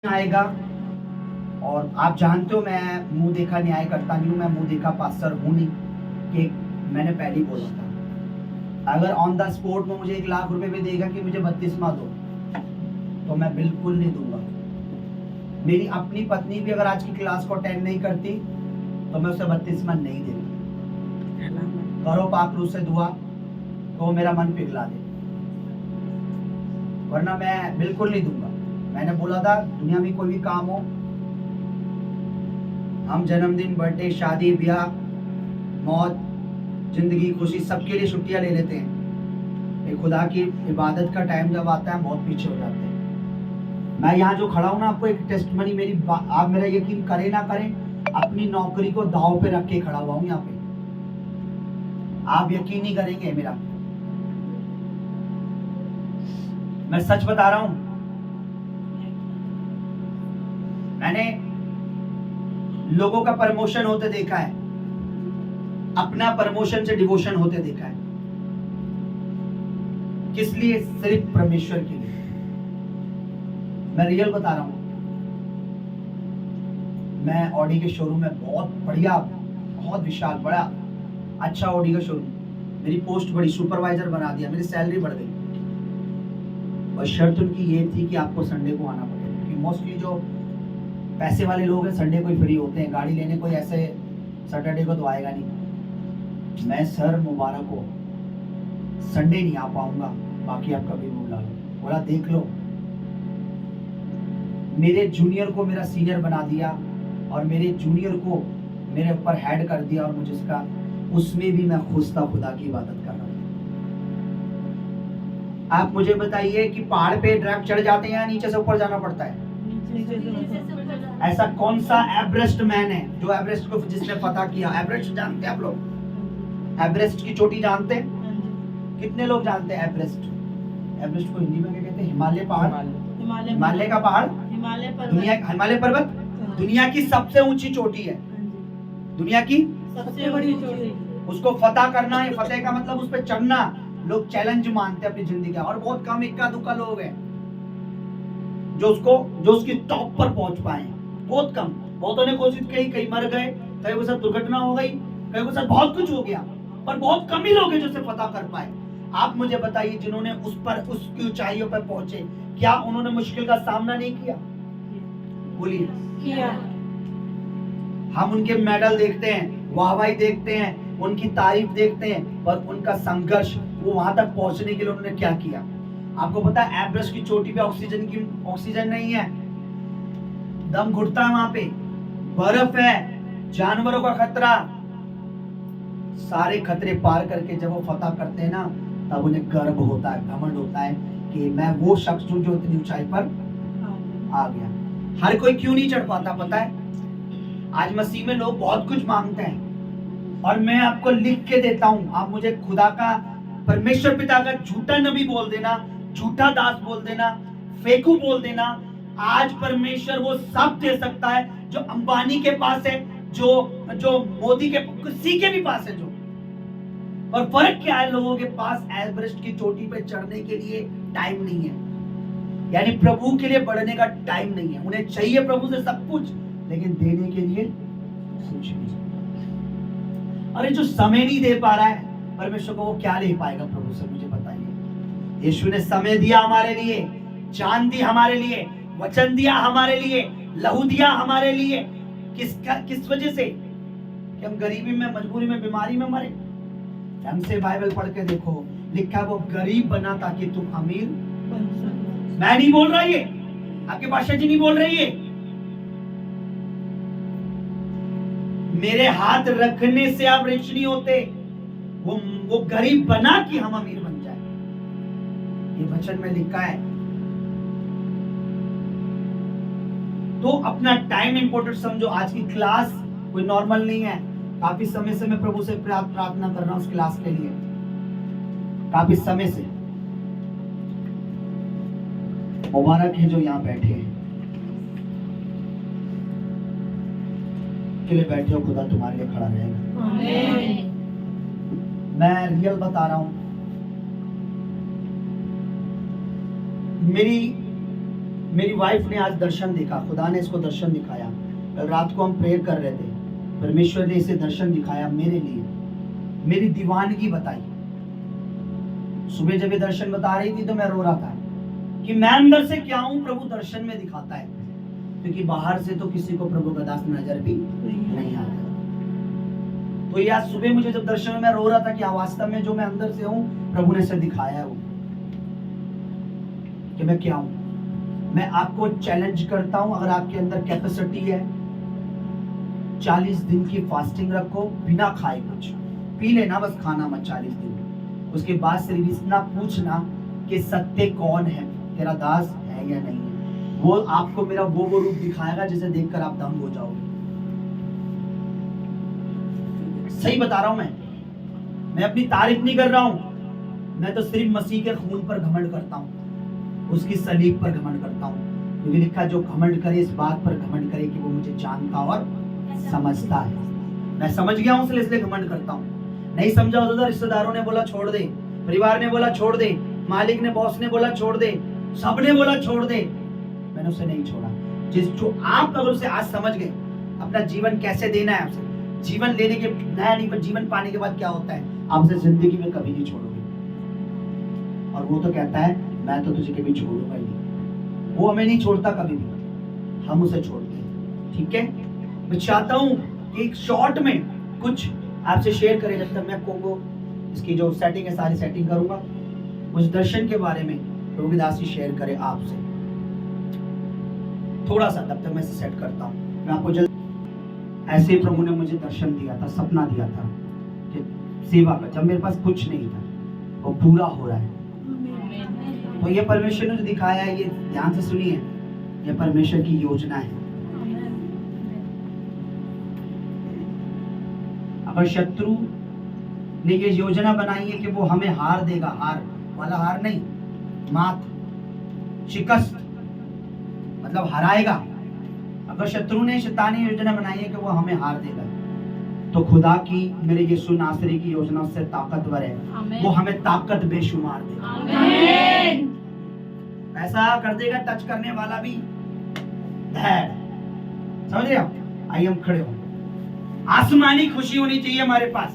आएगा। और आप जानते हो मैं मुंह देखा न्याय करता नहीं हूँ, मैं मुंह देखा पास्टर हूँ नहीं कि मैंने पहले ही बोला था। अगर ऑन द स्पॉट में मुझे 1 लाख रुपए भी देगा कि मुझे बपतिस्मा दो, तो मैं बिल्कुल नहीं दूंगा। मेरी अपनी पत्नी भी अगर आज की क्लास को अटेंड नहीं करती तो मैं उसे बपतिस्मा नहीं देगा। करो पाक रूह से दुआ तो मेरा मन पिघला दे, वरना मैं बिल्कुल नहीं दूंगा। मैंने बोला था दुनिया में कोई भी काम हो, हम जन्मदिन, बर्थडे, शादी, ब्याह, मौत, जिंदगी, खुशी, सबके लिए छुट्टियां ले लेते हैं। ये खुदा की इबादत का टाइम जब आता है बहुत पीछे हो जाते हैं। मैं यहाँ जो खड़ा हूँ ना, आपको एक टेस्टमनी आप मेरा यकीन करें ना करें, अपनी नौकरी को दांव पे रख के खड़ा हुआ हूँ यहाँ पे। आप यकीन नहीं करेंगे मेरा, मैं सच बता रहा हूँ। मैंने लोगों का प्रमोशन होते देखा है, अपना प्रमोशन से डिवोशन होते देखा है। किस लिए? सिर्फ परमेश्वर के लिए। मैं रियल बता रहा हूं। मैं ऑडी के शोरूम में बहुत बढ़िया, बहुत विशाल बड़ा अच्छा ऑडी का शोरूम, मेरी पोस्ट बड़ी, सुपरवाइजर बना दिया, मेरी सैलरी बढ़ गई। और शर्त उनकी ये थी कि आपको संडे को आना पड़ेगा, क्योंकि मोस्टली जो पैसे वाले लोग हैं संडे को ही फ्री होते हैं, गाड़ी लेने कोई ऐसे सैटरडे को तो आएगा नहीं। मैं सर मुबारक हो, संडे नहीं आ पाऊंगा, बाकी आप कभी बुला लो। बोला देख लो, मेरे जूनियर को मेरा सीनियर बना दिया और मेरे जूनियर को मेरे ऊपर हेड कर दिया, और मुझे उसमें भी मैं खुश था, खुदा की इबादत कर रहा था। आप मुझे बताइए कि पहाड़ पे डायरेक्ट चढ़ जाते हैं या नीचे से ऊपर जाना पड़ता है? ऐसा कौन सा एवरेस्ट मैन है जो एवरेस्ट को जिसने फतह किया? एवरेस्ट जानते हैं आप लोग? एवरेस्ट की चोटी जानते हैं? कितने लोग जानते हैं एवरेस्ट? एवरेस्ट को हिंदी में क्या कहते हैं? हिमालय पहाड़, हिमालय का पहाड़, हिमालय पर्वत दुनिया की सबसे ऊंची चोटी है, दुनिया की सबसे बड़ी चोटी। उसको फतह करना है। फतेह का मतलब उस पर चढ़ना लोग चैलेंज मानते हैं अपनी जिंदगी का, और बहुत कम इक्का दुक्का लोग हैं जो उसकी टॉप पर पहुंच पाए। बहुत कम, बहुतों ने कोशिश की, कई मर गए, कई के साथ दुर्घटना हो गई, कई के साथ बहुत कुछ हो गया, पर बहुत कम ही लोग हैं जो उसे फतह कर पाए। आप मुझे बताइए, जिन्होंने उसकी ऊंचाइयों पर पहुंचे, क्या उन्होंने मुश्किल का सामना नहीं किया? बोलिए किया। हम उनके मेडल देखते हैं, वाहवाही देखते हैं, उनकी तारीफ देखते हैं, पर उनका संघर्ष, वो वहां तक पहुंचने के लिए उन्होंने क्या किया? आपको पता है एवरेस्ट की चोटी पे ऑक्सीजन नहीं है, दम घुटता है, वहां पे बर्फ है, जानवरों का खतरा, सारे खतरे पार करके जब वो फतह करते हैं ना, तब उन्हें गर्व होता है, घमंड होता है कि मैं वो शख्स हूं जो इतनी ऊंचाई पर आ गया। हर कोई क्यों नहीं चढ़ पाता पता है? आज मसीह में लोग बहुत कुछ मांगते हैं, और मैं आपको लिख के देता हूं, आप मुझे खुदा का, परमेश्वर पिता का झूठा नबी बोल देना, झूठा दास बोल देना, फेकू बोल देना, आज परमेश्वर वो सब दे सकता है जो अंबानी के पास है, जो मोदी के, किसी के भी पास है जो। और फर्क क्या है? लोगों के पास एवरेस्ट की चोटी पे चढ़ने के लिए टाइम नहीं है, यानी प्रभु के लिए बढ़ने का टाइम नहीं है। उन्हें चाहिए प्रभु से सब कुछ, लेकिन देने के लिए कुछ नहीं। अरे जो समय नहीं दे पा रहा है परमेश्वर को, वो क्या ले पाएगा प्रभु से? मुझे बताइए। यीशु ने समय दिया हमारे लिए, जान दी हमारे लिए, वचन दिया हमारे लिए, लहू दिया हमारे लिए। किस वजह से? कि हम गरीबी में, मजबूरी में, बीमारी में मरे? ढंग से बाइबल पढ़ के देखो, लिखा वो गरीब बना ताकि तुम अमीर बन सको। मैं नहीं बोल रहा, ये आपके बादशाह जी नहीं बोल रही है। मेरे हाथ रखने से आप रिच नहीं होते, वो गरीब बना कि हम अमीर बन जाए। ये वचन में लिखा है। तो अपना टाइम इंपॉर्टेंट समझो। आज की क्लास कोई नॉर्मल नहीं है। काफी समय से मैं प्रभु से प्रार्थना कर रहा हूं उस क्लास के लिए, काफी समय से। मुबारक है जो यहाँ बैठे हैं, के लिए बैठे हो, खुदा तुम्हारे लिए खड़ा रहेगा। आमीन। मैं रियल बता रहा हूं, मेरी मेरी वाइफ ने आज दर्शन देखा, खुदा ने इसको दर्शन दिखाया। कल रात को हम प्रेयर कर रहे थे, परमेश्वर ने इसे दर्शन दिखाया मेरे लिए, मेरी दीवानगी बताई। सुबह जब ये दर्शन बता रही थी तो मैं रो रहा था कि मैं अंदर से क्या हूं, प्रभु दर्शन में दिखाता है, क्योंकि बाहर से तो किसी को प्रभु का दास नजर भी नहीं आता। तो ये आज सुबह मुझे जब दर्शन में मैं रो रहा था कि वास्तव में जो मैं अंदर से हूं, प्रभु ने इसे दिखाया है वो कि मैं क्या हूं। मैं आपको चैलेंज करता हूं, अगर आपके अंदर कैपेसिटी है, 40 दिन की फास्टिंग रखो, बिना खाए कुछ पी लेना, बस खाना मत 40 दिन। उसके बाद सिर्फ इतना पूछना कि सत्य कौन है, तेरा दास है या नहीं है। वो आपको मेरा वो रूप दिखाएगा जिसे देखकर आप दंग हो जाओगे। सही बता रहा हूं मैं अपनी तारीफ नहीं कर रहा हूं, मैं तो सिर्फ मसीह के खून पर घमंड करता हूं, उसकी सलीब पर घमंड करता हूं। क्योंकि लिखा जो घमंड करे इस बात पर घमंड करे कि वो मुझे जानता और समझता है। मैं समझ गया हूं इसलिए घमंड करता हूं। नहीं समझा होता तो रिश्तेदारों ने बोला छोड़ दे, परिवार ने बोला छोड़ दे, मालिक ने, बॉस ने बोला छोड़ दे, सबने बोला छोड़ दे, मैंने उसे नहीं छोड़ा। जो आप अगर उसे आज समझ गए अपना जीवन कैसे देना है, आपसे जीवन लेने के नया नहीं, पर जीवन पाने के बाद क्या होता है, आप उसे जिंदगी में कभी नहीं छोड़ोगे। और वो तो कहता है मैं तो तुझे कभी छोड़ूंगा ही नहीं। वो हमें नहीं छोड़ता कभी भी, हम उसे छोड़ते हैं। ठीक है, मैं चाहता हूं कि एक शॉर्ट में कुछ आपसे शेयर करें। जब तक मैं कोंगो इसकी जो सेटिंग है सारी सेटिंग करूंगा, उस दर्शन के बारे में प्रभु की दासी शेयर करे आपसे थोड़ा सा। तब तक मैं इसे सेट करता हूं। मैं आपको जल्द ऐसे प्रभु ने मुझे दर्शन दिया था, सपना दिया था कि सेवा का, जब मेरे पास कुछ नहीं था, वो पूरा हो रहा है। तो ये परमेश्वर ने जो दिखाया है, ये ध्यान से सुनिए, ये परमेश्वर की योजना है। अगर शत्रु ने ये योजना बनाई है कि वो हमें हार देगा, हार वाला हार नहीं, मात, शिकस्त, मतलब हराएगा। अगर शत्रु ने शैतानी योजना बनाई है कि वो हमें हार देगा, तो खुदा की, मेरे यीशु नासरी की योजना उससे ताकतवर है, वो हमें ताकत बेशुमार देगा। ऐसा कर देगा टच करने वाला भी धैर्य। समझ रहे हो? आइए हम खड़े हो। आसमानी खुशी होनी चाहिए हमारे पास।